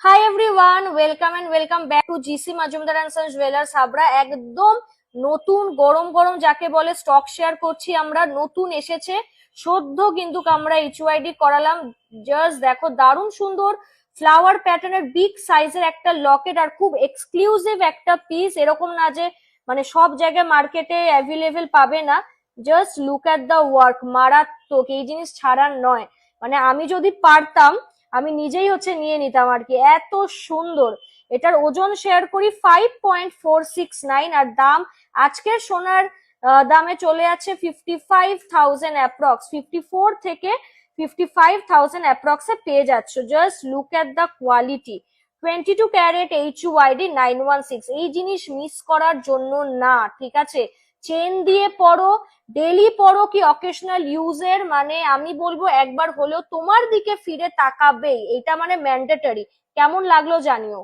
High everyone, welcome and welcome back to GC Majumdar and sons jewellers Habra. একদম নতুন গরম গরম যাকে বলে স্টক শেয়ার করছি আমরা। নতুন এসেছে সদ্য, কিন্তু আমরা এইচইউআইডি করালাম। জাস্ট দেখো, দারুণ সুন্দর ফ্লাওয়ার প্যাটার্নের বিগ সাইজের একটা লকেট, আর খুব এক্সক্লুসিভ একটা পিস। এরকম না যে মানে সব জায়গায় মার্কেটে অ্যাভেলেবেল পাবে না। Just look at the work, মারাত্মক। এই জিনিস ছাড়ার নয়, মানে আমি যদি পারতাম আমি নিজেই নিয়ে নিতাম আর কি, এত সুন্দর। এটার ওজন শেয়ার করি 5.469, আর দাম আজকের সোনার দামে চলে আছে 55,000 অ্যাপ্রক্স। 54 থেকে 55,000 অ্যাপ্রক্সে পেয়ে যাচ্ছ। Just look at the quality. 22 carat HUID 916, এই জিনিস মিস করার জন্য না, ঠিক আছে? চেন দিয়ে পরো, ডেলি পরো কি অকেশনাল ইউজের, মানে আমি বলবো একবার হলেও তোমার দিকে ফিরে তাকাবেই, এটা মানে ম্যান্ডেটরি। কেমন লাগলো জানিও।